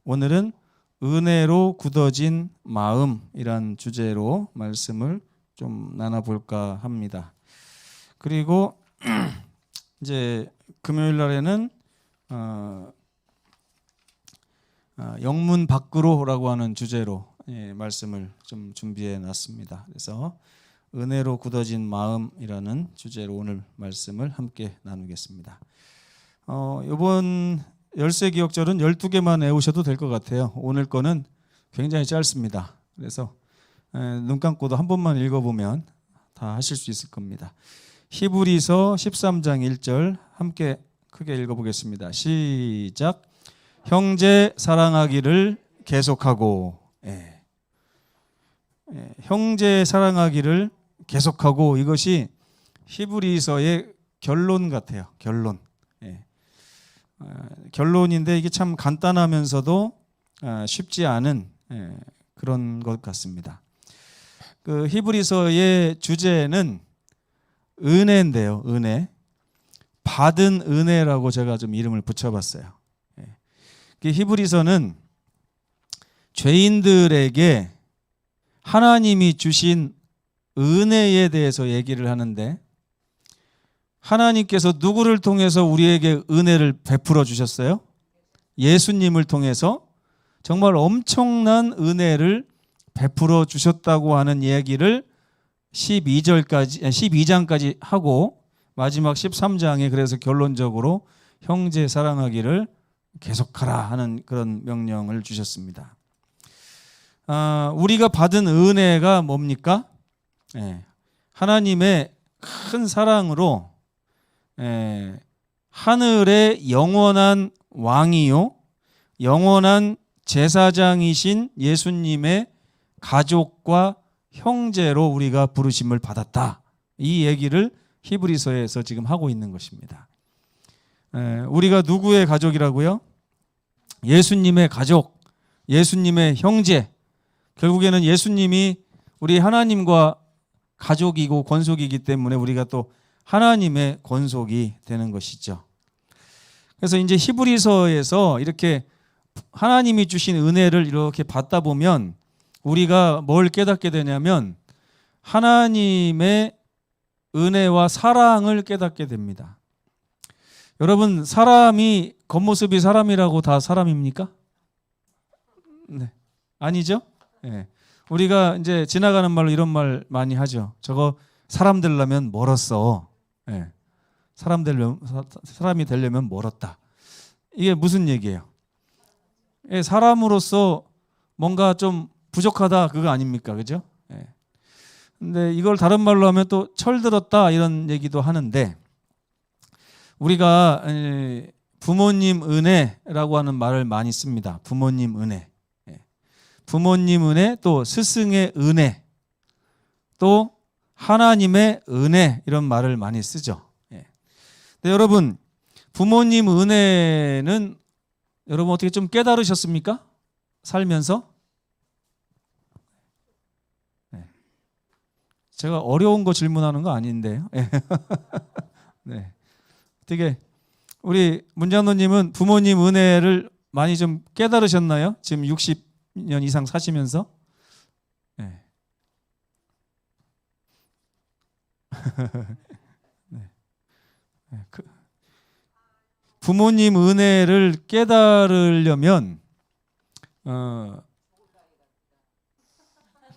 오늘은 은혜로 굳어진 마음이란 주제로 말씀을 좀 나눠볼까 합니다. 그리고 이제 금요일 날에는 영문 밖으로라고 하는 주제로 말씀을 좀 준비해 놨습니다. 그래서 은혜로 굳어진 마음이라는 주제로 오늘 말씀을 함께 나누겠습니다. 이번 열세 기억절은 12개만 외우셔도 될 것 같아요. 오늘 거는 굉장히 짧습니다. 그래서 눈 감고도 한 번만 읽어보면 다 하실 수 있을 겁니다. 히브리서 13장 1절 함께 크게 읽어보겠습니다. 시작. 형제 사랑하기를 계속하고. 형제 사랑하기를 계속하고, 이것이 히브리서의 결론 같아요. 결론. 결론인데 이게 참 간단하면서도 쉽지 않은 그런 것 같습니다. 그 히브리서의 주제는 은혜인데요. 은혜. 받은 은혜라고 제가 좀 이름을 붙여봤어요. 히브리서는 죄인들에게 하나님이 주신 은혜에 대해서 얘기를 하는데, 하나님께서 누구를 통해서 우리에게 은혜를 베풀어 주셨어요? 예수님을 통해서 정말 엄청난 은혜를 베풀어 주셨다고 하는 이야기를 12장까지 하고, 마지막 13장에 그래서 결론적으로 형제 사랑하기를 계속하라 하는 그런 명령을 주셨습니다. 우리가 받은 은혜가 뭡니까? 하나님의 큰 사랑으로 하늘의 영원한 왕이요 영원한 제사장이신 예수님의 가족과 형제로 우리가 부르심을 받았다. 이 얘기를 히브리서에서 지금 하고 있는 것입니다. 우리가 누구의 가족이라고요? 예수님의 가족, 예수님의 형제. 결국에는 예수님이 우리 하나님과 가족이고 권속이기 때문에 우리가 또 하나님의 권속이 되는 것이죠. 그래서 이제 히브리서에서 이렇게 하나님이 주신 은혜를 이렇게 받다 보면 우리가 뭘 깨닫게 되냐면 하나님의 은혜와 사랑을 깨닫게 됩니다. 여러분, 사람이 겉모습이 사람이라고 다 사람입니까? 네. 아니죠? 네. 우리가 이제 지나가는 말로 이런 말 많이 하죠. 저거 사람 되려면 멀었어. 네. 사람이 되려면 멀었다. 이게 무슨 얘기예요? 사람으로서 뭔가 좀 부족하다, 그거 아닙니까? 그죠? 근데 이걸 다른 말로 하면 또 철들었다 이런 얘기도 하는데, 우리가 부모님 은혜라고 하는 말을 많이 씁니다. 부모님 은혜. 부모님 은혜, 또 스승의 은혜, 또 하나님의 은혜, 이런 말을 많이 쓰죠. 근데 여러분, 부모님 은혜는 여러분 어떻게 좀 깨달으셨습니까? 살면서? 제가 어려운 거 질문하는 거 아닌데요. 네. 어떻게 우리 문장로님은 부모님 은혜를 많이 좀 깨달으셨나요? 지금 60년 이상 사시면서? 네. 네. 부모님 은혜를 깨달으려면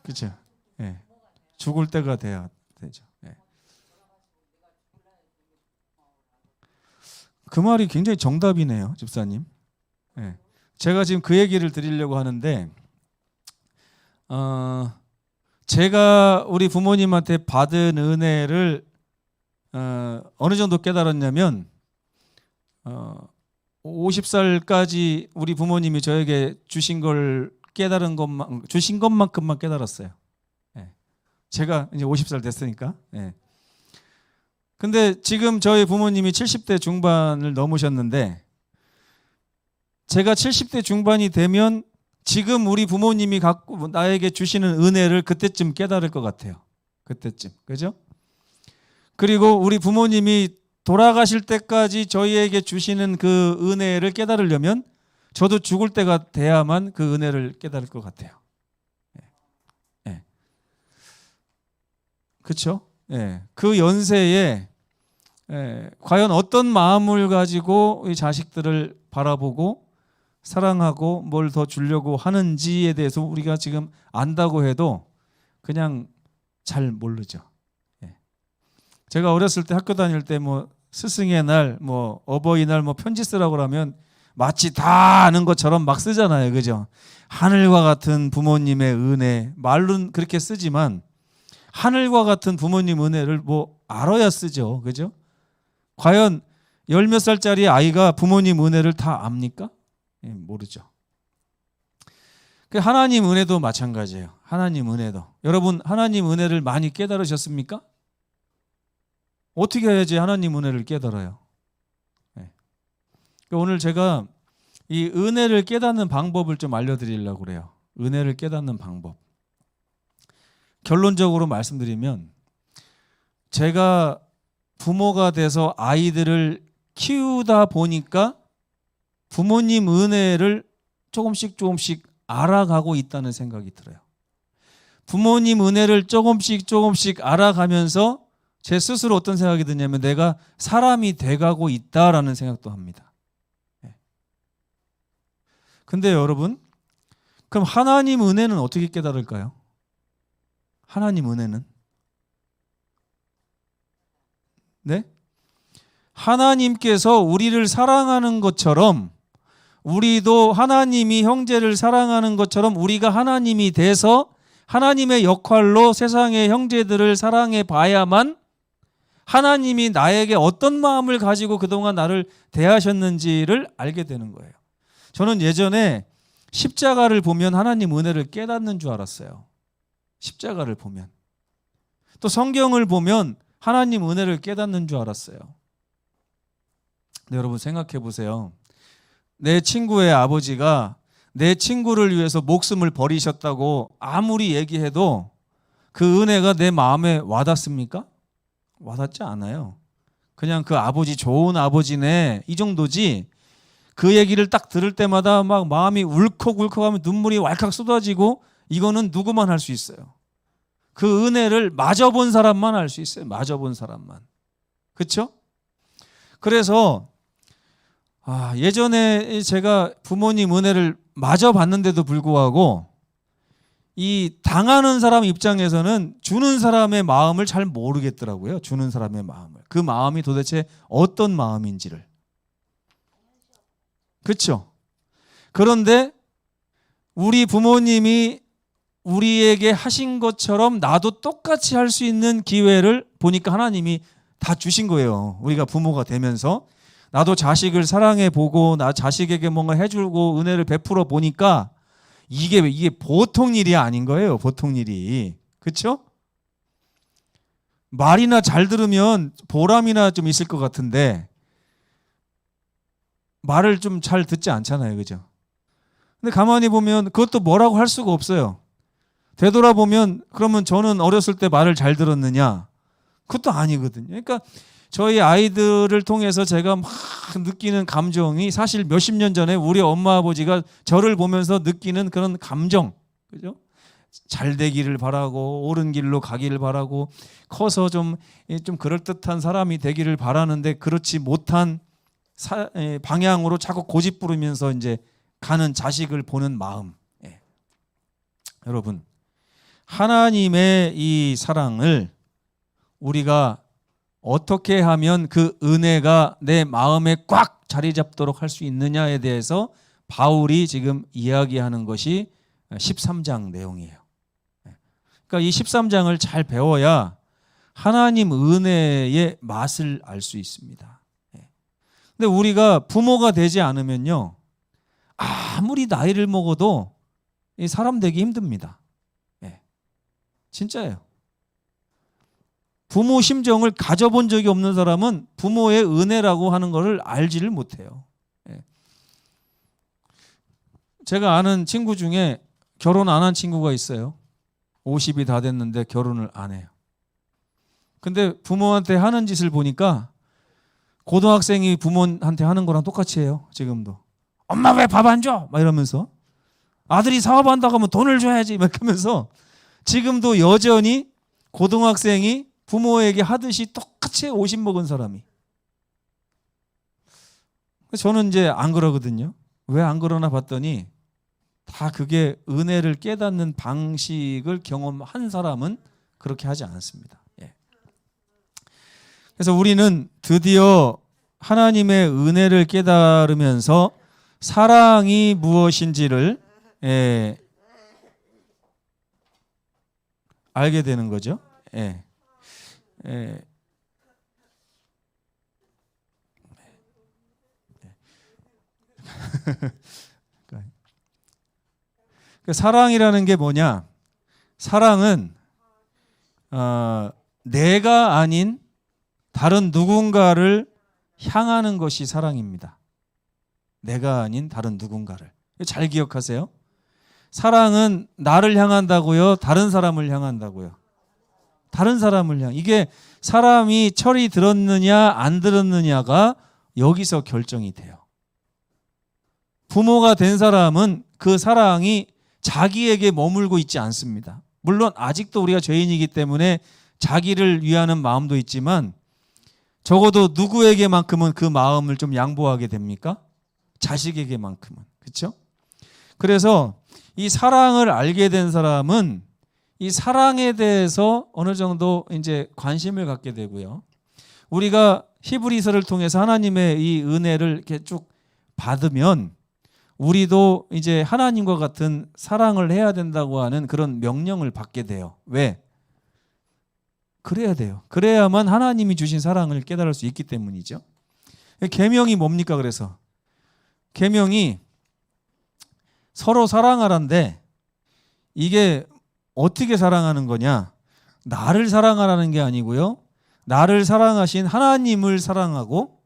그렇죠. 네. 죽을 때가 돼야 되죠. 그 말이 굉장히 정답이네요, 집사님. 제가 지금 그 얘기를 드리려고 하는데, 제가 우리 부모님한테 받은 은혜를 어느 정도 깨달았냐면 50살까지 우리 부모님이 저에게 주신 것만큼만 깨달았어요. 제가 이제 50살 됐으니까. 근데 지금 저희 부모님이 70대 중반을 넘으셨는데, 제가 70대 중반이 되면 지금 우리 부모님이 갖고 나에게 주시는 은혜를 그때쯤 깨달을 것 같아요. 그때쯤. 그죠? 그리고 우리 부모님이 돌아가실 때까지 저희에게 주시는 그 은혜를 깨달으려면 저도 죽을 때가 돼야만 그 은혜를 깨달을 것 같아요. 예. 그렇죠? 예. 그 연세에 과연 어떤 마음을 가지고 이 자식들을 바라보고 사랑하고 뭘 더 주려고 하는지에 대해서 우리가 지금 안다고 해도 그냥 잘 모르죠. 제가 어렸을 때 학교 다닐 때 뭐 스승의 날, 뭐 어버이날 뭐 편지 쓰라고 하면 마치 다 아는 것처럼 막 쓰잖아요. 그죠? 하늘과 같은 부모님의 은혜. 말로는 그렇게 쓰지만 하늘과 같은 부모님 은혜를 뭐 알아야 쓰죠. 그죠? 과연 10몇 살짜리 아이가 부모님 은혜를 다 압니까? 모르죠. 하나님 은혜도 마찬가지예요. 하나님 은혜도. 여러분 하나님 은혜를 많이 깨달으셨습니까? 어떻게 해야지 하나님 은혜를 깨달아요? 오늘 제가 이 은혜를 깨닫는 방법을 좀 알려드리려고 그래요. 은혜를 깨닫는 방법. 결론적으로 말씀드리면 제가 부모가 돼서 아이들을 키우다 보니까 부모님 은혜를 조금씩 알아가고 있다는 생각이 들어요. 부모님 은혜를 조금씩 알아가면서 제 스스로 어떤 생각이 드냐면 내가 사람이 돼가고 있다라는 생각도 합니다. 근데 여러분, 그럼 하나님 은혜는 어떻게 깨달을까요? 하나님 은혜는? 네? 하나님께서 우리를 사랑하는 것처럼 우리도 하나님이 형제를 사랑하는 것처럼 우리가 하나님이 돼서 하나님의 역할로 세상의 형제들을 사랑해 봐야만 하나님이 나에게 어떤 마음을 가지고 그동안 나를 대하셨는지를 알게 되는 거예요. 저는 예전에 십자가를 보면 하나님 은혜를 깨닫는 줄 알았어요. 십자가를 보면. 또 성경을 보면 하나님 은혜를 깨닫는 줄 알았어요. 근데 여러분 생각해 보세요. 내 친구의 아버지가 내 친구를 위해서 목숨을 버리셨다고 아무리 얘기해도 그 은혜가 내 마음에 와닿습니까? 와닿지 않아요. 그냥 그 아버지 좋은 아버지네 이 정도지. 그 얘기를 딱 들을 때마다 막 마음이 울컥울컥하면 눈물이 왈칵 쏟아지고 이거는 누구만 할 수 있어요. 그 은혜를 마저 본 사람만 알 수 있어요. 마저 본 사람만. 그렇죠? 그래서 예전에 제가 부모님 은혜를 마저 봤는데도 불구하고 이 당하는 사람 입장에서는 주는 사람의 마음을 잘 모르겠더라고요. 주는 사람의 마음을. 그 마음이 도대체 어떤 마음인지를. 그렇죠? 그런데 우리 부모님이 우리에게 하신 것처럼 나도 똑같이 할 수 있는 기회를 보니까 하나님이 다 주신 거예요. 우리가 부모가 되면서 나도 자식을 사랑해 보고 나 자식에게 뭔가 해주고 은혜를 베풀어 보니까 이게 보통 일이 아닌 거예요. 보통 일이. 그렇죠? 말이나 잘 들으면 보람이나 좀 있을 것 같은데 말을 좀 잘 듣지 않잖아요. 그죠? 근데 가만히 보면 그것도 뭐라고 할 수가 없어요. 되돌아보면 그러면 저는 어렸을 때 말을 잘 들었느냐? 그것도 아니거든요. 그러니까 저희 아이들을 통해서 제가 막 느끼는 감정이 사실 몇십 년 전에 우리 엄마 아버지가 저를 보면서 느끼는 그런 감정. 그죠? 잘 되기를 바라고 옳은 길로 가기를 바라고 커서 좀 그럴듯한 사람이 되기를 바라는데 그렇지 못한 방향으로 자꾸 고집 부리면서 이제 가는 자식을 보는 마음. 여러분, 하나님의 이 사랑을 우리가 어떻게 하면 그 은혜가 내 마음에 꽉 자리 잡도록 할 수 있느냐에 대해서 바울이 지금 이야기하는 것이 13장 내용이에요. 그러니까 이 13장을 잘 배워야 하나님 은혜의 맛을 알 수 있습니다. 근데 우리가 부모가 되지 않으면요, 아무리 나이를 먹어도 사람 되기 힘듭니다. 진짜예요. 부모 심정을 가져본 적이 없는 사람은 부모의 은혜라고 하는 것을 알지를 못해요. 제가 아는 친구 중에 결혼 안 한 친구가 있어요. 50이 다 됐는데 결혼을 안 해요. 근데 부모한테 하는 짓을 보니까 고등학생이 부모한테 하는 거랑 똑같이 해요. 지금도. 엄마 왜 밥 안 줘? 막 이러면서 아들이 사업한다고 하면 돈을 줘야지 막 하면서 지금도 여전히 고등학생이 부모에게 하듯이 똑같이 50 먹은 사람이. 저는 이제 안 그러거든요. 왜 안 그러나 봤더니 다 그게 은혜를 깨닫는 방식을 경험한 사람은 그렇게 하지 않습니다. 예. 그래서 우리는 드디어 하나님의 은혜를 깨달으면서 사랑이 무엇인지를 알게 되는 거죠. 예. 예. 그 사랑이라는 게 뭐냐? 사랑은 내가 아닌 다른 누군가를 향하는 것이 사랑입니다. 내가 아닌 다른 누군가를. 잘 기억하세요. 사랑은 나를 향한다고요? 다른 사람을 향한다고요? 다른 사람을 향. 이게 사람이 철이 들었느냐 안 들었느냐가 여기서 결정이 돼요. 부모가 된 사람은 그 사랑이 자기에게 머물고 있지 않습니다. 물론 아직도 우리가 죄인이기 때문에 자기를 위하는 마음도 있지만 적어도 누구에게만큼은 그 마음을 좀 양보하게 됩니까? 자식에게만큼은. 그렇죠? 그래서 이 사랑을 알게 된 사람은 이 사랑에 대해서 어느 정도 이제 관심을 갖게 되고요. 우리가 히브리서를 통해서 하나님의 이 은혜를 이렇게 쭉 받으면 우리도 이제 하나님과 같은 사랑을 해야 된다고 하는 그런 명령을 받게 돼요. 왜? 그래야 돼요. 그래야만 하나님이 주신 사랑을 깨달을 수 있기 때문이죠. 계명이 뭡니까? 그래서 계명이 서로 사랑하라인데 이게 어떻게 사랑하는 거냐? 나를 사랑하라는 게 아니고요. 나를 사랑하신 하나님을 사랑하고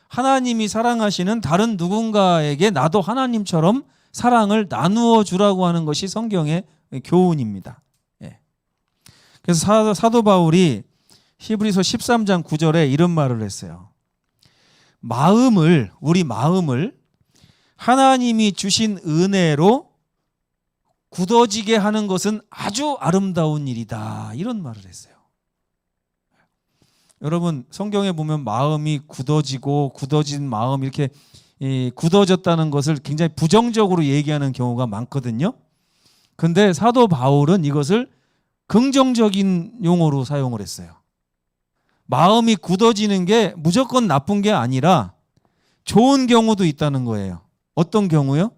하나님이 사랑하시는 다른 누군가에게 나도 하나님처럼 사랑을 나누어 주라고 하는 것이 성경의 교훈입니다. 예. 그래서 사도 바울이 히브리서 13장 9절에 이런 말을 했어요. 우리 마음을 하나님이 주신 은혜로 굳어지게 하는 것은 아주 아름다운 일이다. 이런 말을 했어요. 여러분 성경에 보면 마음이 굳어지고 굳어진 마음 이렇게 굳어졌다는 것을 굉장히 부정적으로 얘기하는 경우가 많거든요. 근데 사도 바울은 이것을 긍정적인 용어로 사용을 했어요. 마음이 굳어지는 게 무조건 나쁜 게 아니라 좋은 경우도 있다는 거예요. 어떤 경우요?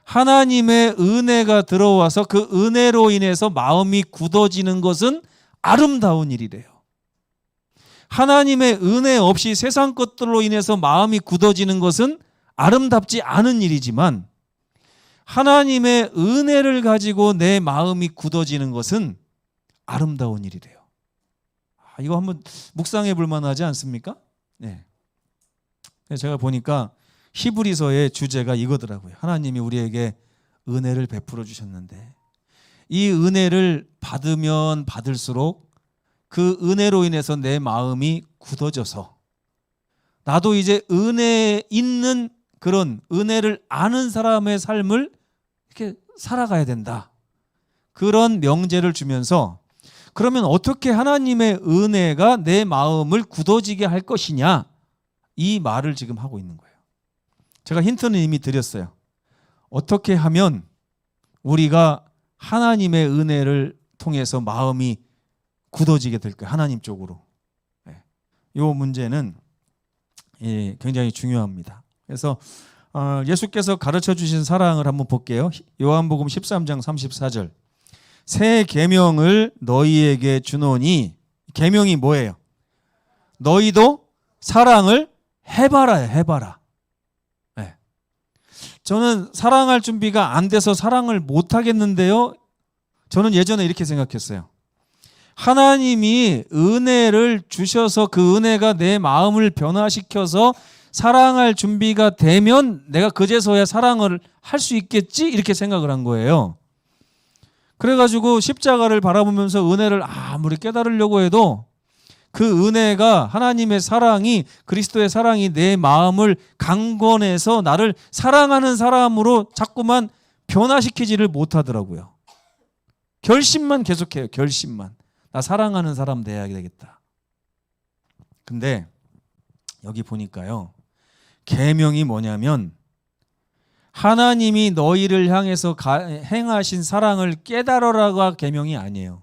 하나님의 은혜가 들어와서 그 은혜로 인해서 마음이 굳어지는 것은 아름다운 일이래요. 하나님의 은혜 없이 세상 것들로 인해서 마음이 굳어지는 것은 아름답지 않은 일이지만 하나님의 은혜를 가지고 내 마음이 굳어지는 것은 아름다운 일이래요. 이거 한번 묵상해 볼 만하지 않습니까? 네. 제가 보니까 히브리서의 주제가 이거더라고요. 하나님이 우리에게 은혜를 베풀어 주셨는데 이 은혜를 받으면 받을수록 그 은혜로 인해서 내 마음이 굳어져서 나도 이제 은혜 있는 그런 은혜를 아는 사람의 삶을 이렇게 살아가야 된다. 그런 명제를 주면서 그러면 어떻게 하나님의 은혜가 내 마음을 굳어지게 할 것이냐? 이 말을 지금 하고 있는 거예요. 제가 힌트는 이미 드렸어요. 어떻게 하면 우리가 하나님의 은혜를 통해서 마음이 굳어지게 될까요? 하나님 쪽으로. 이 문제는 굉장히 중요합니다. 그래서 예수께서 가르쳐 주신 사랑을 한번 볼게요. 요한복음 13장 34절. 새 계명을 너희에게 주노니, 계명이 뭐예요? 너희도 사랑을 해봐라요. 해봐라. 네. 저는 사랑할 준비가 안 돼서 사랑을 못 하겠는데요. 저는 예전에 이렇게 생각했어요. 하나님이 은혜를 주셔서 그 은혜가 내 마음을 변화시켜서 사랑할 준비가 되면 내가 그제서야 사랑을 할 수 있겠지? 이렇게 생각을 한 거예요. 그래가지고 십자가를 바라보면서 은혜를 아무리 깨달으려고 해도 그 은혜가 하나님의 사랑이 그리스도의 사랑이 내 마음을 강권해서 나를 사랑하는 사람으로 자꾸만 변화시키지를 못하더라고요. 결심만 계속해요. 결심만. 나 사랑하는 사람 돼야 되겠다. 근데 여기 보니까요. 계명이 뭐냐면 하나님이 너희를 향해서 행하신 사랑을 깨달으라가 계명이 아니에요.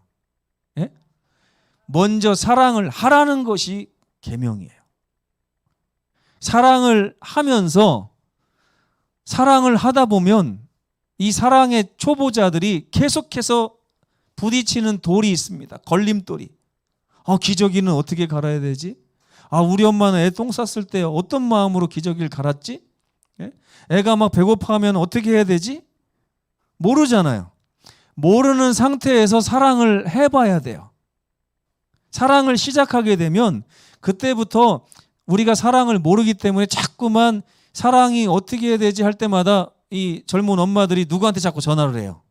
예? 먼저 사랑을 하라는 것이 계명이에요. 사랑을 하면서 사랑을 하다 보면 이 사랑의 초보자들이 계속해서 부딪히는 돌이 있습니다. 걸림돌이. 기저귀는 어떻게 갈아야 되지? 우리 엄마는 애 똥 쌌을 때 어떤 마음으로 기저귀를 갈았지? 예? 애가 막 배고파하면 어떻게 해야 되지? 모르잖아요. 모르는 상태에서 사랑을 해봐야 돼요. 사랑을 시작하게 되면 그때부터 우리가 사랑을 모르기 때문에 자꾸만 사랑이 어떻게 해야 되지 할 때마다 이 젊은 엄마들이 누구한테 자꾸 전화를 해요.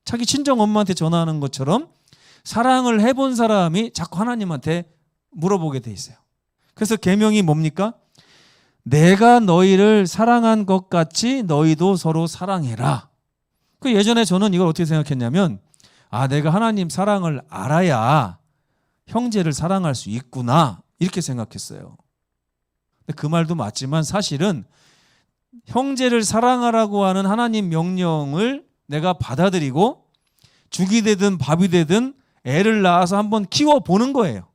자기 친정 엄마한테 전화하는 것처럼 사랑을 해본 사람이 자꾸 하나님한테 물어보게 돼 있어요. 그래서 계명이 뭡니까? 내가 너희를 사랑한 것 같이 너희도 서로 사랑해라. 그 예전에 저는 이걸 어떻게 생각했냐면 내가 하나님 사랑을 알아야 형제를 사랑할 수 있구나 이렇게 생각했어요. 근데 그 말도 맞지만 사실은 형제를 사랑하라고 하는 하나님 명령을 내가 받아들이고 죽이 되든 밥이 되든 애를 낳아서 한번 키워보는 거예요.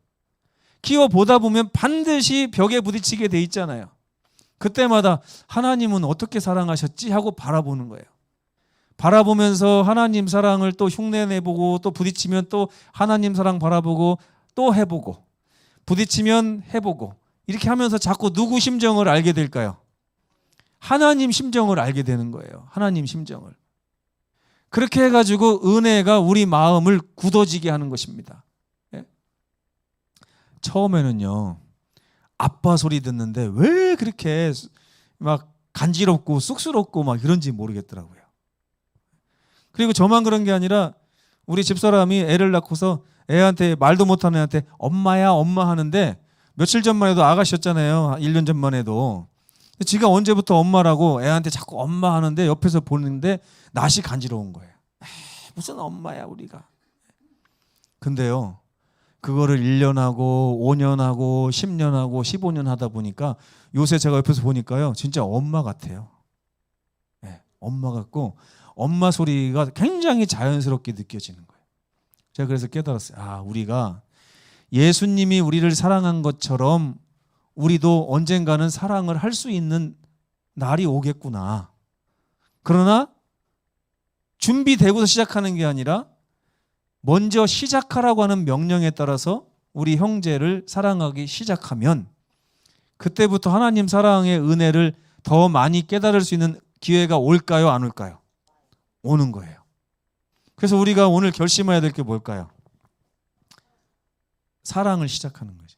키워보다 보면 반드시 벽에 부딪히게 돼 있잖아요. 그때마다 하나님은 어떻게 사랑하셨지 하고 바라보는 거예요. 바라보면서 하나님 사랑을 또 흉내내보고 또 부딪히면 또 하나님 사랑 바라보고 또 해보고 부딪히면 해보고 이렇게 하면서 자꾸 누구 심정을 알게 될까요? 하나님 심정을 알게 되는 거예요. 하나님 심정을. 그렇게 해가지고 은혜가 우리 마음을 굳어지게 하는 것입니다. 예? 처음에는요. 아빠 소리 듣는데 왜 그렇게 막 간지럽고 쑥스럽고 막 이런지 모르겠더라고요. 그리고 저만 그런 게 아니라 우리 집사람이 애를 낳고서 애한테 말도 못하는 애한테 엄마야 엄마 하는데 며칠 전만 해도 아가씨였잖아요. 1년 전만 해도. 지가 언제부터 엄마라고 애한테 자꾸 엄마 하는데 옆에서 보는데 낯이 간지러운 거예요. 무슨 엄마야 우리가. 근데요. 그거를 1년 하고 5년 하고 10년 하고 15년 하다 보니까 요새 제가 옆에서 보니까요. 진짜 엄마 같아요. 네, 엄마 같고 엄마 소리가 굉장히 자연스럽게 느껴지는 거예요. 제가 그래서 깨달았어요. 우리가 예수님이 우리를 사랑한 것처럼 우리도 언젠가는 사랑을 할 수 있는 날이 오겠구나. 그러나 준비되고서 시작하는 게 아니라 먼저 시작하라고 하는 명령에 따라서 우리 형제를 사랑하기 시작하면 그때부터 하나님 사랑의 은혜를 더 많이 깨달을 수 있는 기회가 올까요? 안 올까요? 오는 거예요. 그래서 우리가 오늘 결심해야 될 게 뭘까요? 사랑을 시작하는 거죠.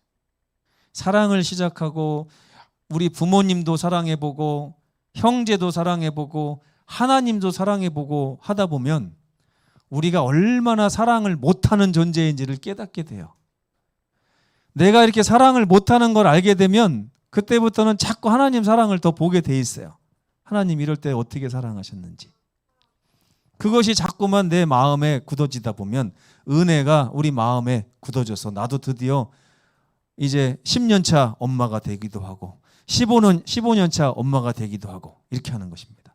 사랑을 시작하고 우리 부모님도 사랑해보고 형제도 사랑해보고 하나님도 사랑해보고 하다 보면 우리가 얼마나 사랑을 못하는 존재인지를 깨닫게 돼요. 내가 이렇게 사랑을 못하는 걸 알게 되면 그때부터는 자꾸 하나님 사랑을 더 보게 돼 있어요. 하나님 이럴 때 어떻게 사랑하셨는지. 그것이 자꾸만 내 마음에 굳어지다 보면 은혜가 우리 마음에 굳어져서 나도 드디어 이제 10년 차 엄마가 되기도 하고 15년 차 엄마가 되기도 하고 이렇게 하는 것입니다.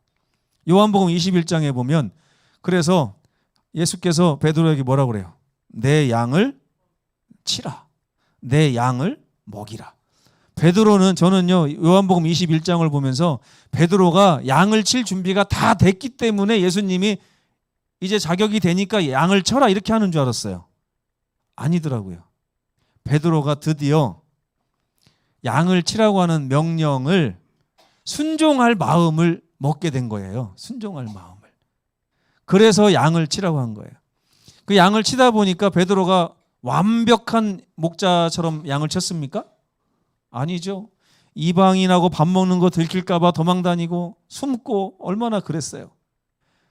요한복음 21장에 보면 그래서 예수께서 베드로에게 뭐라고 그래요? 내 양을 치라. 내 양을 먹이라. 베드로는 저는요 요한복음 21장을 보면서 베드로가 양을 칠 준비가 다 됐기 때문에 예수님이 이제 자격이 되니까 양을 쳐라 이렇게 하는 줄 알았어요. 아니더라고요. 베드로가 드디어 양을 치라고 하는 명령을 순종할 마음을 먹게 된 거예요. 순종할 마음을. 그래서 양을 치라고 한 거예요. 그 양을 치다 보니까 베드로가 완벽한 목자처럼 양을 쳤습니까? 아니죠. 이방인하고 밥 먹는 거 들킬까 봐 도망다니고 숨고 얼마나 그랬어요.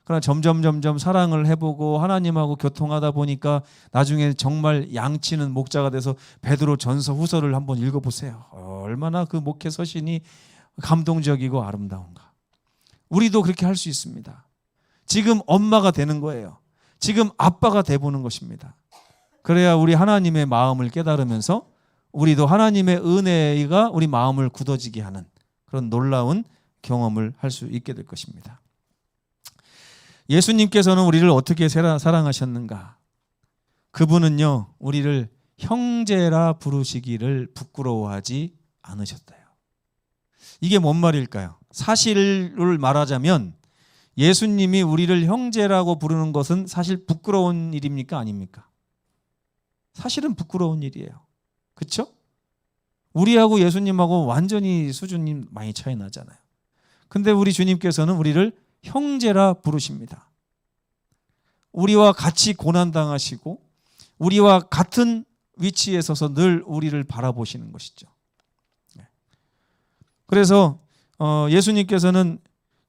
그러나 점점 사랑을 해보고 하나님하고 교통하다 보니까 나중에 정말 양치는 목자가 돼서 베드로 전서 후서를 한번 읽어보세요. 얼마나 그 목회 서신이 감동적이고 아름다운가. 우리도 그렇게 할 수 있습니다. 지금 엄마가 되는 거예요. 지금 아빠가 돼보는 것입니다. 그래야 우리 하나님의 마음을 깨달으면서 우리도 하나님의 은혜가 우리 마음을 굳어지게 하는 그런 놀라운 경험을 할 수 있게 될 것입니다. 예수님께서는 우리를 어떻게 사랑하셨는가? 그분은요, 우리를 형제라 부르시기를 부끄러워하지 않으셨대요. 이게 뭔 말일까요? 사실을 말하자면 예수님이 우리를 형제라고 부르는 것은 사실 부끄러운 일입니까? 아닙니까? 사실은 부끄러운 일이에요. 그렇죠? 우리하고 예수님하고 완전히 수준이 많이 차이 나잖아요. 근데 우리 주님께서는 우리를 형제라 부르십니다. 우리와 같이 고난당하시고 우리와 같은 위치에 서서 늘 우리를 바라보시는 것이죠. 그래서 예수님께서는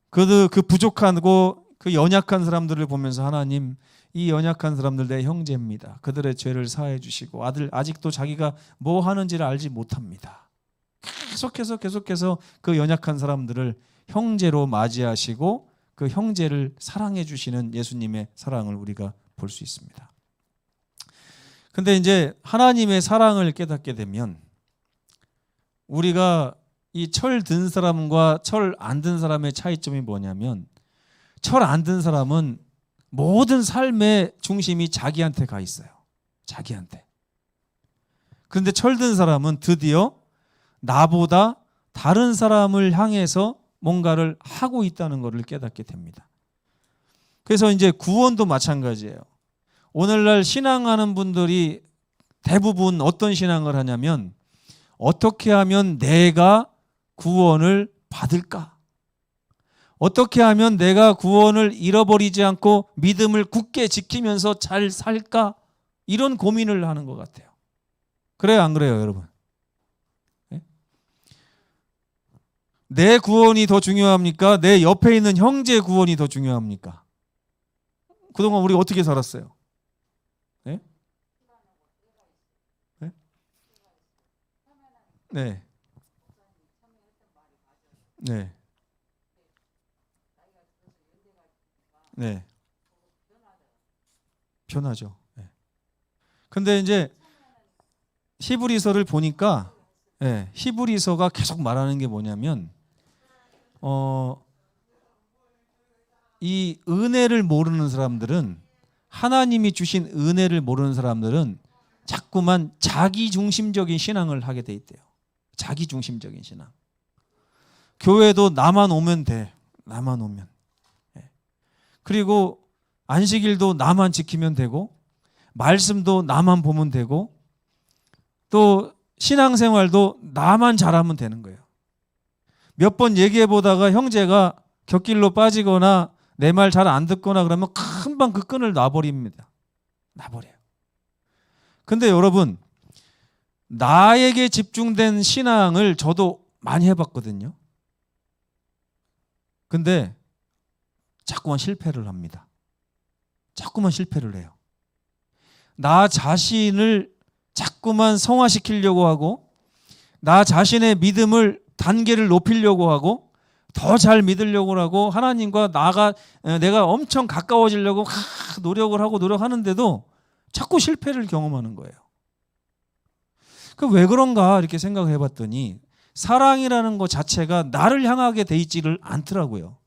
그 부족하고 그 연약한 사람들을 보면서 하나님, 이 연약한 사람들 내 형제입니다. 그들의 죄를 사해 주시고 아직도 자기가 뭐 하는지를 알지 못합니다. 계속해서 그 연약한 사람들을 형제로 맞이하시고 그 형제를 사랑해 주시는 예수님의 사랑을 우리가 볼 수 있습니다. 근데 이제 하나님의 사랑을 깨닫게 되면 우리가 이 철 든 사람과 철 안 든 사람의 차이점이 뭐냐면, 철 안 든 사람은 모든 삶의 중심이 자기한테 가 있어요. 자기한테. 그런데 철 든 사람은 드디어 나보다 다른 사람을 향해서 뭔가를 하고 있다는 것을 깨닫게 됩니다. 그래서 이제 구원도 마찬가지예요. 오늘날 신앙하는 분들이 대부분 어떤 신앙을 하냐면, 어떻게 하면 내가 구원을 받을까? 어떻게 하면 내가 구원을 잃어버리지 않고 믿음을 굳게 지키면서 잘 살까? 이런 고민을 하는 것 같아요. 그래요, 안 그래요, 여러분? 네? 내 구원이 더 중요합니까? 내 옆에 있는 형제 구원이 더 중요합니까? 그동안 우리 어떻게 살았어요? 네? 네? 네. 네. 네. 변하죠. 네. 근데 이제 히브리서를 보니까 히브리서가 계속 말하는 게 뭐냐면 이 은혜를 모르는 사람들은, 하나님이 주신 은혜를 모르는 사람들은 자꾸만 자기중심적인 신앙을 하게 돼 있대요. 자기중심적인 신앙. 교회도 나만 오면 돼. 나만 오면. 그리고 안식일도 나만 지키면 되고, 말씀도 나만 보면 되고, 또 신앙생활도 나만 잘하면 되는 거예요. 몇 번 얘기해 보다가 형제가 곁길로 빠지거나 내 말 잘 안 듣거나 그러면 금방 그 끈을 놔버립니다. 놔버려요. 근데 여러분, 나에게 집중된 신앙을 저도 많이 해봤거든요. 근데 자꾸만 실패를 합니다. 자꾸만 실패를 해요. 나 자신을 자꾸만 성화시키려고 하고, 나 자신의 믿음을 단계를 높이려고 하고, 더 잘 믿으려고 하고, 하나님과 내가 엄청 가까워지려고 노력을 하고 노력하는데도 자꾸 실패를 경험하는 거예요. 그 왜 그런가 이렇게 생각해 봤더니, 사랑이라는 것 자체가 나를 향하게 돼 있지를 않더라고요.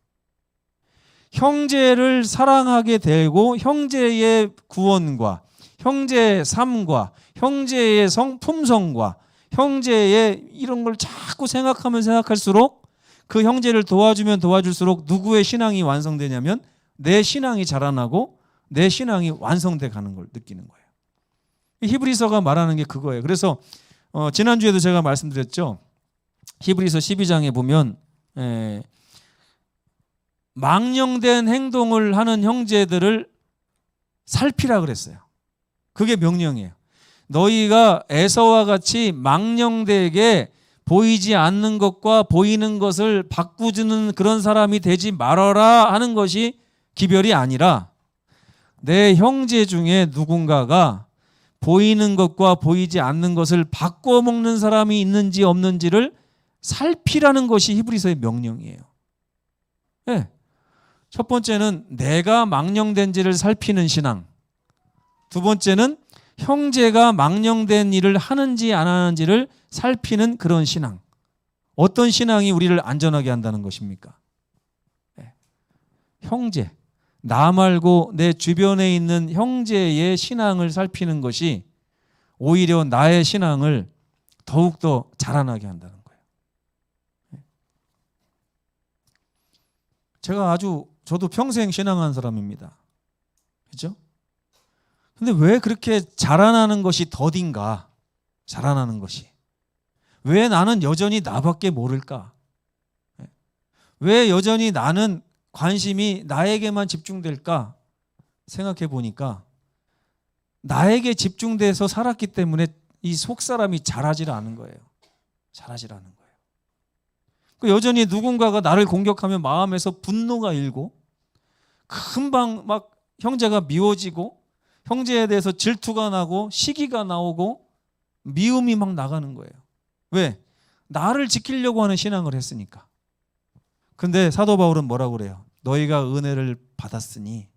형제를 사랑하게 되고 형제의 구원과 형제의 삶과 형제의 품성과 형제의 이런 걸 자꾸 생각하면 생각할수록, 그 형제를 도와주면 도와줄수록 누구의 신앙이 완성되냐면 내 신앙이 자라나고 내 신앙이 완성돼 가는 걸 느끼는 거예요. 히브리서가 말하는 게 그거예요. 그래서 지난주에도 제가 말씀드렸죠. 히브리서 12장에 보면 망령된 행동을 하는 형제들을 살피라 그랬어요. 그게 명령이에요. 너희가 에서와 같이 망령되게 보이지 않는 것과 보이는 것을 바꾸는 그런 사람이 되지 말아라 하는 것이 기별이 아니라 내 형제 중에 누군가가 보이는 것과 보이지 않는 것을 바꿔 먹는 사람이 있는지 없는지를 살피라는 것이 히브리서의 명령이에요. 네. 첫 번째는 내가 망령된지를 살피는 신앙. 두 번째는 형제가 망령된 일을 하는지 안 하는지를 살피는 그런 신앙. 어떤 신앙이 우리를 안전하게 한다는 것입니까? 네. 형제. 나 말고 내 주변에 있는 형제의 신앙을 살피는 것이 오히려 나의 신앙을 더욱더 자라나게 한다는 거예요. 저도 평생 신앙한 사람입니다. 그렇죠? 근데 왜 그렇게 자라나는 것이 더딘가? 자라나는 것이. 왜 나는 여전히 나밖에 모를까? 왜 여전히 나는 관심이 나에게만 집중될까 생각해 보니까 나에게 집중돼서 살았기 때문에 이 속사람이 자라질 않은 거예요. 자라질 않은 거예요. 여전히 누군가가 나를 공격하면 마음에서 분노가 일고 금방 막 형제가 미워지고 형제에 대해서 질투가 나고 시기가 나오고 미움이 막 나가는 거예요. 왜? 나를 지키려고 하는 신앙을 했으니까. 근데 사도 바울은 뭐라고 그래요? 너희가 은혜를 받았으니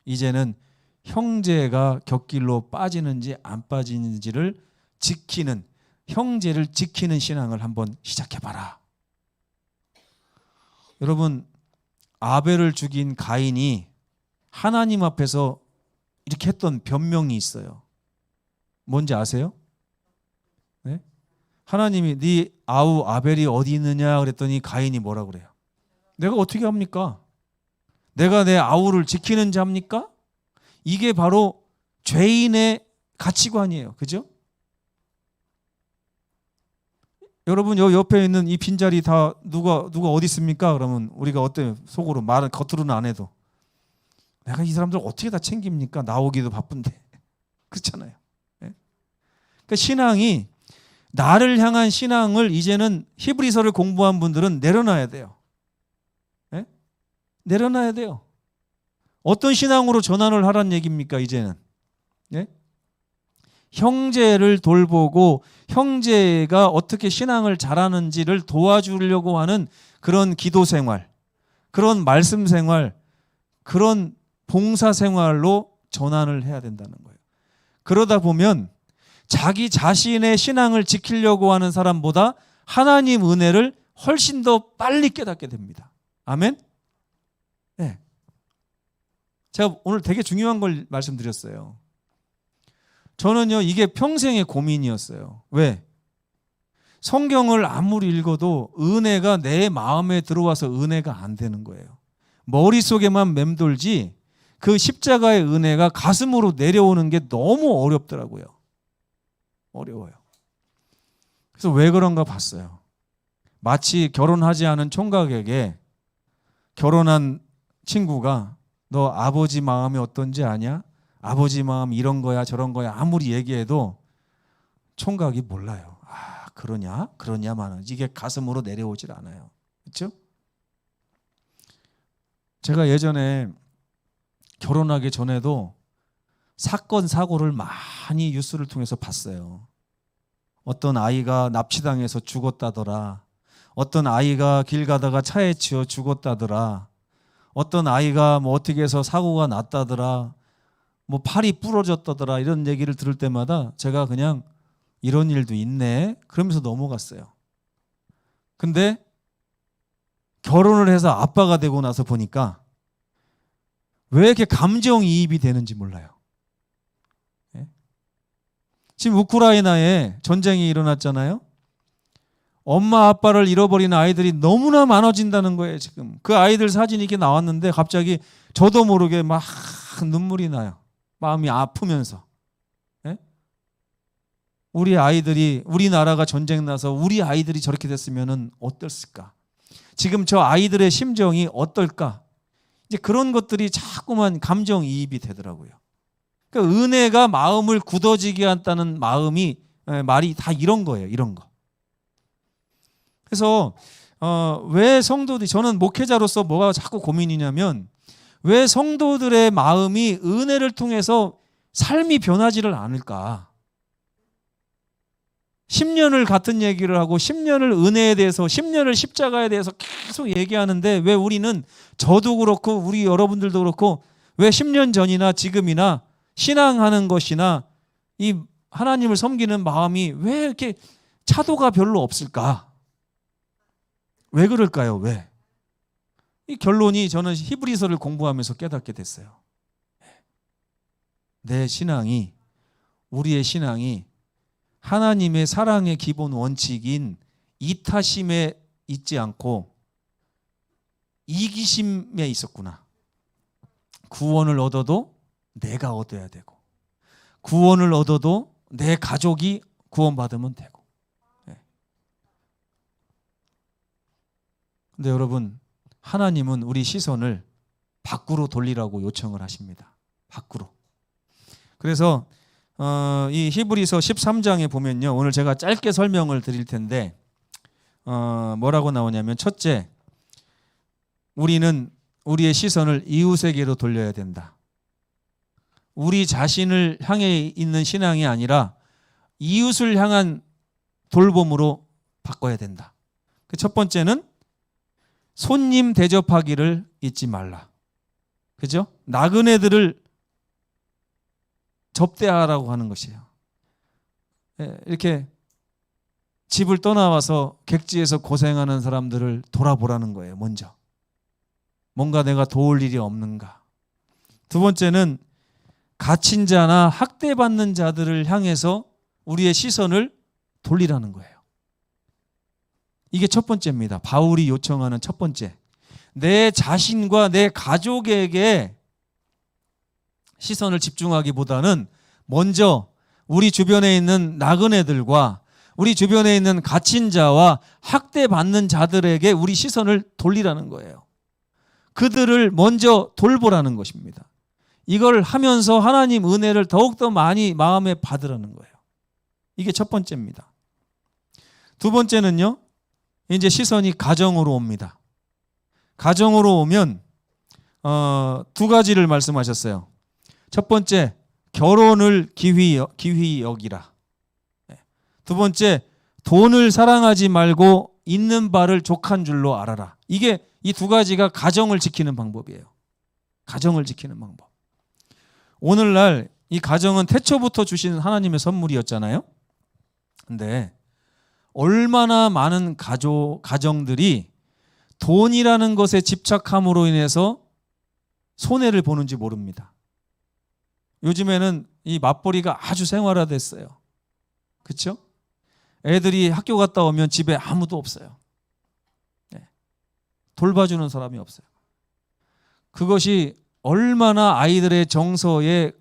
이제는 형제가 곁길로 빠지는지 안 빠지는지를 지키는, 형제를 지키는 신앙을 한번 시작해봐라. 여러분, 아벨을 죽인 가인이 하나님 앞에서 이렇게 했던 변명이 있어요. 뭔지 아세요? 네? 하나님이 네 아우 아벨이 어디 있느냐 그랬더니 가인이 뭐라 그래요? 내가 어떻게 합니까? 내가 내 아우를 지키는 자입니까? 이게 바로 죄인의 가치관이에요. 그죠? 여러분 여 옆에 있는 이 빈자리 다 누가 어디 있습니까? 그러면 우리가 어때요? 속으로 말은 겉으로는 안 해도 내가 이 사람들 어떻게 다 챙깁니까? 나오기도 바쁜데. 그렇잖아요. 네? 그러니까 신앙이 나를 향한 신앙을 이제는 히브리서를 공부한 분들은 내려놔야 돼요. 네? 내려놔야 돼요. 어떤 신앙으로 전환을 하란 얘기입니까? 이제는 네? 형제를 돌보고 형제가 어떻게 신앙을 잘하는지를 도와주려고 하는 그런 기도 생활, 그런 말씀 생활, 그런 봉사 생활로 전환을 해야 된다는 거예요. 그러다 보면 자기 자신의 신앙을 지키려고 하는 사람보다 하나님 은혜를 훨씬 더 빨리 깨닫게 됩니다. 아멘? 네. 제가 오늘 되게 중요한 걸 말씀드렸어요. 저는요, 이게 평생의 고민이었어요. 왜? 성경을 아무리 읽어도 은혜가 내 마음에 들어와서 은혜가 안 되는 거예요. 머릿속에만 맴돌지 그 십자가의 은혜가 가슴으로 내려오는 게 너무 어렵더라고요. 어려워요. 그래서 왜 그런가 봤어요. 마치 결혼하지 않은 총각에게 결혼한 친구가 너 아버지 마음이 어떤지 아냐? 아버지 마음 이런 거야 저런 거야 아무리 얘기해도 총각이 몰라요. 아 그러냐마는 이게 가슴으로 내려오질 않아요. 그렇죠? 제가 예전에 결혼하기 전에도 사건 사고를 많이 뉴스를 통해서 봤어요. 어떤 아이가 납치당해서 죽었다더라. 어떤 아이가 길 가다가 차에 치여 죽었다더라. 어떤 아이가 뭐 어떻게 해서 사고가 났다더라. 뭐 팔이 부러졌다더라. 이런 얘기를 들을 때마다 제가 그냥 이런 일도 있네 그러면서 넘어갔어요. 근데 결혼을 해서 아빠가 되고 나서 보니까 왜 이렇게 감정이입이 되는지 몰라요. 네? 지금 우크라이나에 전쟁이 일어났잖아요. 엄마 아빠를 잃어버린 아이들이 너무나 많아진다는 거예요. 지금 그 아이들 사진이 이렇게 나왔는데 갑자기 저도 모르게 막 눈물이 나요. 마음이 아프면서. 네? 우리 아이들이 우리나라가 전쟁 나서 우리 아이들이 저렇게 됐으면 어땠을까? 지금 저 아이들의 심정이 어떨까? 이제 그런 것들이 자꾸만 감정이입이 되더라고요. 그러니까 은혜가 마음을 굳어지게 한다는 말이 다 이런 거예요. 이런 거. 그래서 왜 성도들이 저는 목회자로서 뭐가 자꾸 고민이냐면 왜 성도들의 마음이 은혜를 통해서 삶이 변하지를 않을까? 10년을 같은 얘기를 하고 10년을 은혜에 대해서 10년을 십자가에 대해서 계속 얘기하는데 왜 우리는 저도 그렇고 우리 여러분들도 그렇고 왜 10년 전이나 지금이나 신앙하는 것이나 이 하나님을 섬기는 마음이 왜 이렇게 차도가 별로 없을까? 왜 그럴까요? 왜? 이 결론이 저는 히브리서를 공부하면서 깨닫게 됐어요. 내 신앙이, 우리의 신앙이 하나님의 사랑의 기본 원칙인 이타심에 있지 않고 이기심에 있었구나. 구원을 얻어도 내가 얻어야 되고, 구원을 얻어도 내 가족이 구원받으면 되고. 근데 여러분, 하나님은 우리 시선을 밖으로 돌리라고 요청을 하십니다. 밖으로. 그래서 이 히브리서 13장에 보면요, 오늘 제가 짧게 설명을 드릴 텐데 뭐라고 나오냐면, 첫째, 우리는 우리의 시선을 이웃에게로 돌려야 된다. 우리 자신을 향해 있는 신앙이 아니라 이웃을 향한 돌봄으로 바꿔야 된다. 그 첫 번째는 손님 대접하기를 잊지 말라. 그죠? 나그네들을 접대하라고 하는 것이에요. 이렇게 집을 떠나와서 객지에서 고생하는 사람들을 돌아보라는 거예요. 먼저. 뭔가 내가 도울 일이 없는가. 두 번째는 갇힌 자나 학대받는 자들을 향해서 우리의 시선을 돌리라는 거예요. 이게 첫 번째입니다. 바울이 요청하는 첫 번째. 내 자신과 내 가족에게 시선을 집중하기보다는 먼저 우리 주변에 있는 나그네들과 우리 주변에 있는 갇힌 자와 학대받는 자들에게 우리 시선을 돌리라는 거예요. 그들을 먼저 돌보라는 것입니다. 이걸 하면서 하나님 은혜를 더욱더 많이 마음에 받으라는 거예요. 이게 첫 번째입니다. 두 번째는요, 이제 시선이 가정으로 옵니다. 가정으로 오면 두 가지를 말씀하셨어요. 첫 번째, 결혼을 기휘 여기라. 두 번째, 돈을 사랑하지 말고 있는 바를 족한 줄로 알아라. 이게 이 두 가지가 가정을 지키는 방법이에요. 가정을 지키는 방법. 오늘날 이 가정은 태초부터 주신 하나님의 선물이었잖아요. 근데 얼마나 많은 가정들이 돈이라는 것에 집착함으로 인해서 손해를 보는지 모릅니다. 요즘에는 이 맞벌이가 아주 생활화됐어요. 그렇죠? 애들이 학교 갔다 오면 집에 아무도 없어요. 돌봐주는 사람이 없어요. 그것이 얼마나 아이들의 정서에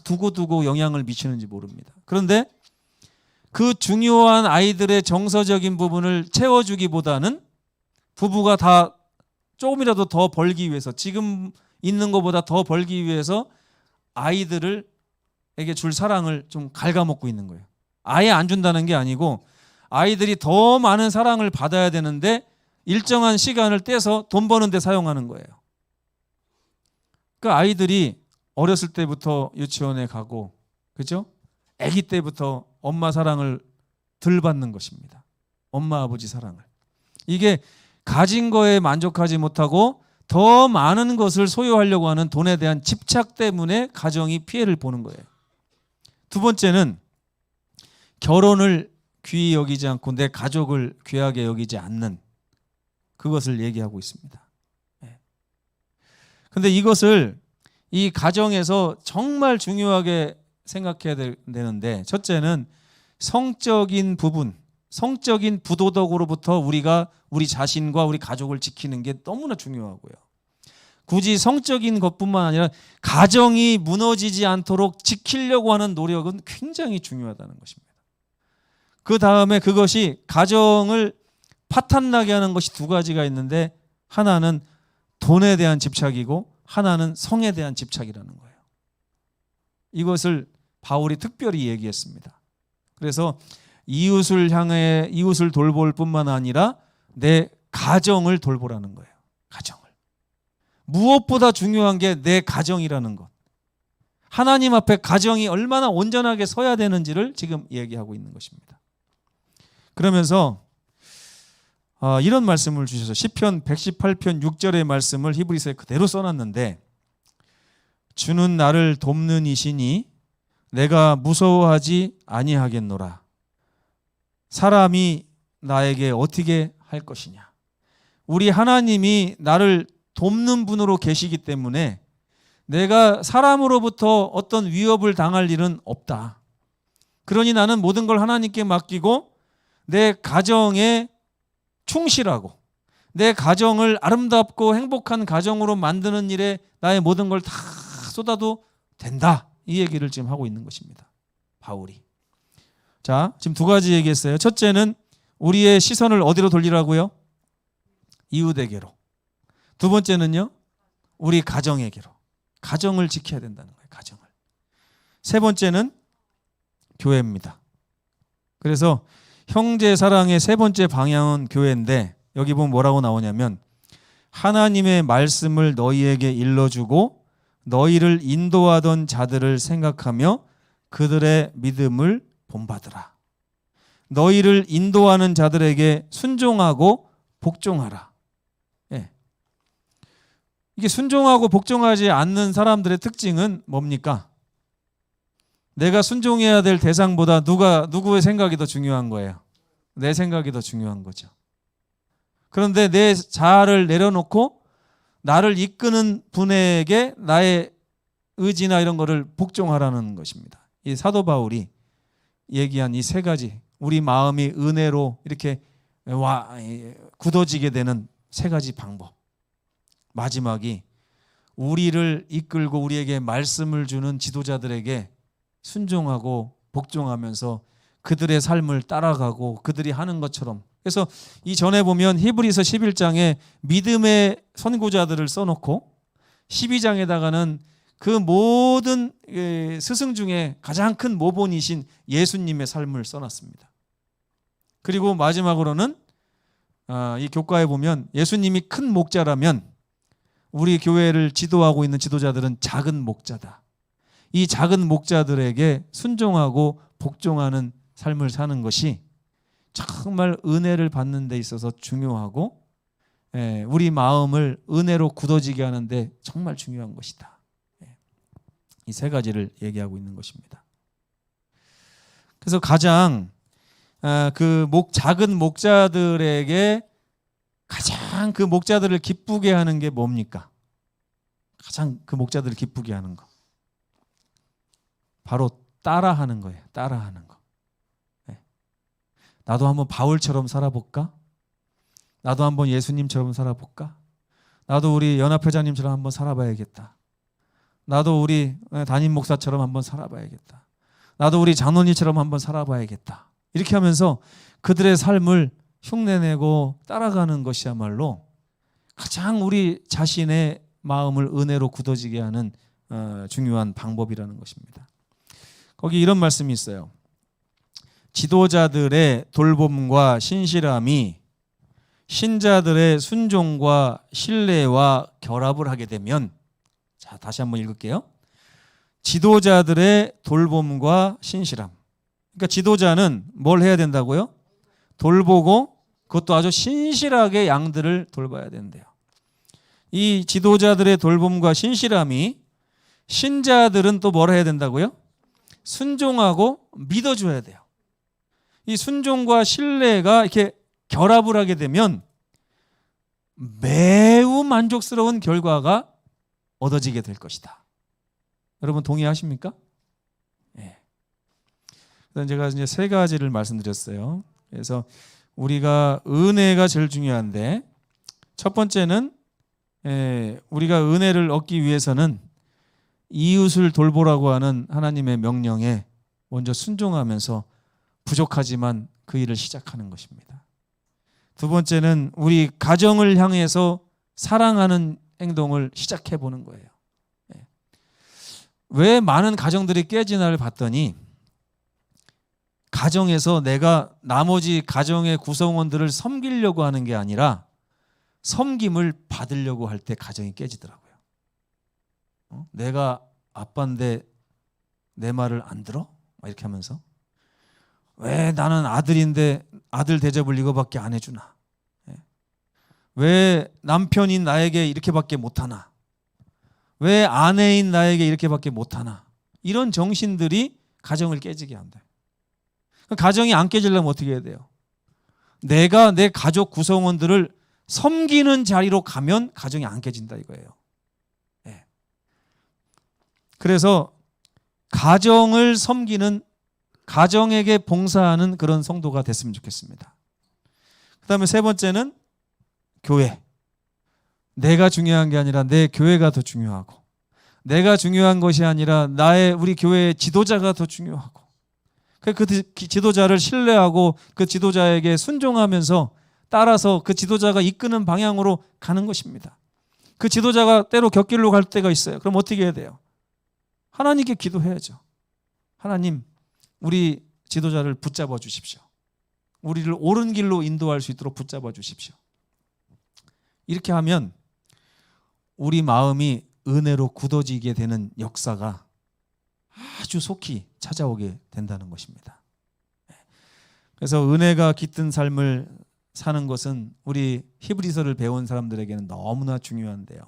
두고두고 영향을 미치는지 모릅니다. 그런데 그 중요한 아이들의 정서적인 부분을 채워주기보다는 부부가 다 조금이라도 더 벌기 위해서, 지금 있는 것보다 더 벌기 위해서 아이들에게 줄 사랑을 좀 갉아먹고 있는 거예요. 아예 안 준다는 게 아니고 아이들이 더 많은 사랑을 받아야 되는데 일정한 시간을 떼서 돈 버는 데 사용하는 거예요. 그러니까 아이들이 어렸을 때부터 유치원에 가고, 그죠? 아기 때부터 엄마 사랑을 덜 받는 것입니다. 엄마 아버지 사랑을. 이게 가진 거에 만족하지 못하고 더 많은 것을 소유하려고 하는 돈에 대한 집착 때문에 가정이 피해를 보는 거예요. 두 번째는 결혼을 귀히 여기지 않고 내 가족을 귀하게 여기지 않는 그것을 얘기하고 있습니다. 그런데 이것을 이 가정에서 정말 중요하게 생각해야 되는데, 첫째는 성적인 부분, 성적인 부도덕으로부터 우리가 우리 자신과 우리 가족을 지키는 게 너무나 중요하고요. 굳이 성적인 것뿐만 아니라 가정이 무너지지 않도록 지키려고 하는 노력은 굉장히 중요하다는 것입니다. 그 다음에 그것이 가정을 파탄나게 하는 것이 두 가지가 있는데, 하나는 돈에 대한 집착이고 하나는 성에 대한 집착이라는 거예요. 이것을 바울이 특별히 얘기했습니다. 그래서 이웃을 향해 이웃을 돌볼 뿐만 아니라 내 가정을 돌보라는 거예요. 가정을. 무엇보다 중요한 게 내 가정이라는 것. 하나님 앞에 가정이 얼마나 온전하게 서야 되는지를 지금 얘기하고 있는 것입니다. 그러면서 이런 말씀을 주셔서 시편 118편 6절의 말씀을 히브리서에 그대로 써놨는데, 주는 나를 돕는 이시니 내가 무서워하지 아니하겠노라. 사람이 나에게 어떻게 할 것이냐. 우리 하나님이 나를 돕는 분으로 계시기 때문에 내가 사람으로부터 어떤 위협을 당할 일은 없다. 그러니 나는 모든 걸 하나님께 맡기고 내 가정에 충실하고 내 가정을 아름답고 행복한 가정으로 만드는 일에 나의 모든 걸 다 쏟아도 된다. 이 얘기를 지금 하고 있는 것입니다, 바울이. 자, 지금 두 가지 얘기했어요. 첫째는 우리의 시선을 어디로 돌리라고요? 이웃에게로. 두 번째는요, 우리 가정에게로. 가정을 지켜야 된다는 거예요, 가정을. 세 번째는 교회입니다. 그래서 형제 사랑의 세 번째 방향은 교회인데, 여기 보면 뭐라고 나오냐면, 하나님의 말씀을 너희에게 일러주고 너희를 인도하던 자들을 생각하며 그들의 믿음을 본받으라. 너희를 인도하는 자들에게 순종하고 복종하라. 예. 이게 순종하고 복종하지 않는 사람들의 특징은 뭡니까? 내가 순종해야 될 대상보다 누구의 생각이 더 중요한 거예요. 내 생각이 더 중요한 거죠. 그런데 내 자아를 내려놓고 나를 이끄는 분에게 나의 의지나 이런 거를 복종하라는 것입니다. 이 사도 바울이 얘기한 이 세 가지, 우리 마음이 은혜로 이렇게 굳어지게 되는 세 가지 방법. 마지막이 우리를 이끌고 우리에게 말씀을 주는 지도자들에게 순종하고 복종하면서 그들의 삶을 따라가고 그들이 하는 것처럼. 그래서 이 전에 보면 히브리서 11장에 믿음의 선구자들을 써놓고 12장에다가는 그 모든 스승 중에 가장 큰 모본이신 예수님의 삶을 써놨습니다. 그리고 마지막으로는 이 교과에 보면 예수님이 큰 목자라면 우리 교회를 지도하고 있는 지도자들은 작은 목자다. 이 작은 목자들에게 순종하고 복종하는 삶을 사는 것이 정말 은혜를 받는 데 있어서 중요하고 우리 마음을 은혜로 굳어지게 하는 데 정말 중요한 것이다. 이 세 가지를 얘기하고 있는 것입니다. 그래서 가장 작은 목자들에게 가장 그 목자들을 기쁘게 하는 게 뭡니까? 가장 그 목자들을 기쁘게 하는 거. 바로 따라하는 거예요. 따라하는 거. 나도 한번 바울처럼 살아볼까? 나도 한번 예수님처럼 살아볼까? 나도 우리 연합회장님처럼 한번 살아봐야겠다. 나도 우리 담임 목사처럼 한번 살아봐야겠다. 나도 우리 장로님처럼 한번 살아봐야겠다. 이렇게 하면서 그들의 삶을 흉내내고 따라가는 것이야말로 가장 우리 자신의 마음을 은혜로 굳어지게 하는 중요한 방법이라는 것입니다. 거기 이런 말씀이 있어요. 지도자들의 돌봄과 신실함이 신자들의 순종과 신뢰와 결합을 하게 되면, 자, 다시 한번 읽을게요. 지도자들의 돌봄과 신실함. 그러니까 지도자는 뭘 해야 된다고요? 돌보고 그것도 아주 신실하게 양들을 돌봐야 된대요. 이 지도자들의 돌봄과 신실함이 신자들은 또 뭘 해야 된다고요? 순종하고 믿어줘야 돼요. 이 순종과 신뢰가 이렇게 결합을 하게 되면 매우 만족스러운 결과가 얻어지게 될 것이다. 여러분 동의하십니까? 네. 그래서 제가 이제 세 가지를 말씀드렸어요. 그래서 우리가 은혜가 제일 중요한데, 첫 번째는 우리가 은혜를 얻기 위해서는 이웃을 돌보라고 하는 하나님의 명령에 먼저 순종하면서 부족하지만 그 일을 시작하는 것입니다. 두 번째는 우리 가정을 향해서 사랑하는 행동을 시작해 보는 거예요. 왜 많은 가정들이 깨지나를 봤더니 가정에서 내가 나머지 가정의 구성원들을 섬기려고 하는 게 아니라 섬김을 받으려고 할 때 가정이 깨지더라고요. 내가 아빠인데 내 말을 안 들어? 막 이렇게 하면서 왜 나는 아들인데 아들 대접을 이거밖에 안 해주나? 왜 남편인 나에게 이렇게밖에 못하나? 왜 아내인 나에게 이렇게밖에 못하나? 이런 정신들이 가정을 깨지게 한다. 가정이 안 깨지려면 어떻게 해야 돼요? 내가 내 가족 구성원들을 섬기는 자리로 가면 가정이 안 깨진다 이거예요. 네. 그래서 가정을 섬기는, 가정에게 봉사하는 그런 성도가 됐으면 좋겠습니다. 그 다음에 세 번째는 교회. 내가 중요한 게 아니라 내 교회가 더 중요하고, 내가 중요한 것이 아니라 우리 교회의 지도자가 더 중요하고, 그 지도자를 신뢰하고 그 지도자에게 순종하면서 따라서 그 지도자가 이끄는 방향으로 가는 것입니다. 그 지도자가 때로 곁길로 갈 때가 있어요. 그럼 어떻게 해야 돼요? 하나님께 기도해야죠. 하나님, 우리 지도자를 붙잡아 주십시오. 우리를 옳은 길로 인도할 수 있도록 붙잡아 주십시오. 이렇게 하면 우리 마음이 은혜로 굳어지게 되는 역사가 아주 속히 찾아오게 된다는 것입니다. 그래서 은혜가 깃든 삶을 사는 것은 우리 히브리서를 배운 사람들에게는 너무나 중요한데요.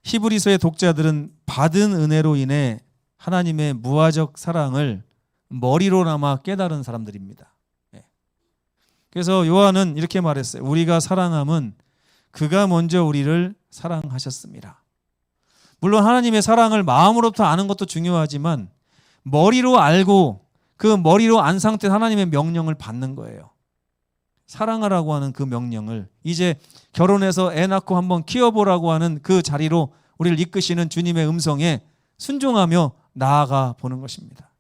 히브리서의 독자들은 받은 은혜로 인해 하나님의 무화적 사랑을 머리로나마 깨달은 사람들입니다. 그래서 요한은 이렇게 말했어요. 우리가 사랑함은 그가 먼저 우리를 사랑하셨습니다. 물론 하나님의 사랑을 마음으로부터 아는 것도 중요하지만 머리로 알고 그 머리로 안 상태 하나님의 명령을 받는 거예요. 사랑하라고 하는 그 명령을 이제 결혼해서 애 낳고 한번 키워보라고 하는 그 자리로 우리를 이끄시는 주님의 음성에 순종하며 나아가 보는 것입니다.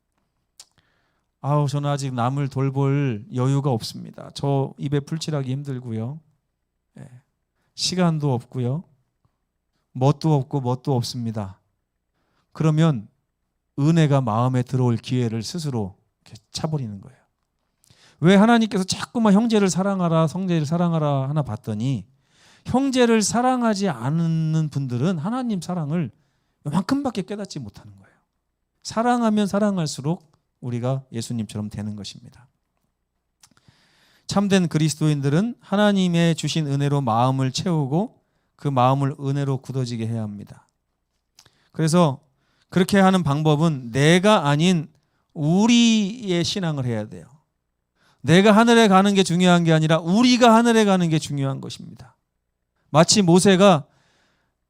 저는 아직 남을 돌볼 여유가 없습니다. 저 입에 풀칠하기 힘들고요. 시간도 없고요. 뭣도 없고 뭣도 없습니다. 그러면 은혜가 마음에 들어올 기회를 스스로 차버리는 거예요. 왜 하나님께서 자꾸만 형제를 사랑하라, 성제를 사랑하라 하나 봤더니 형제를 사랑하지 않는 분들은 하나님 사랑을 요만큼밖에 깨닫지 못하는 거예요. 사랑하면 사랑할수록 우리가 예수님처럼 되는 것입니다. 참된 그리스도인들은 하나님의 주신 은혜로 마음을 채우고 그 마음을 은혜로 굳어지게 해야 합니다. 그래서 그렇게 하는 방법은 내가 아닌 우리의 신앙을 해야 돼요. 내가 하늘에 가는 게 중요한 게 아니라 우리가 하늘에 가는 게 중요한 것입니다. 마치 모세가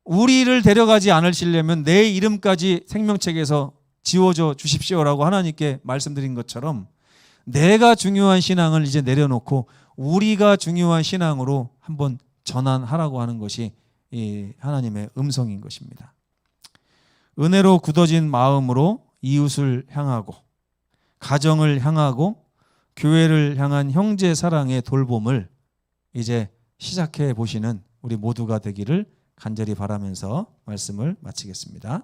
우리를 데려가지 않으시려면 내 이름까지 생명책에서 지워줘 주십시오라고 하나님께 말씀드린 것처럼 내가 중요한 신앙을 이제 내려놓고 우리가 중요한 신앙으로 한번 전환하라고 하는 것이 이 하나님의 음성인 것입니다. 은혜로 굳어진 마음으로 이웃을 향하고 가정을 향하고 교회를 향한 형제 사랑의 돌봄을 이제 시작해 보시는 우리 모두가 되기를 간절히 바라면서 말씀을 마치겠습니다.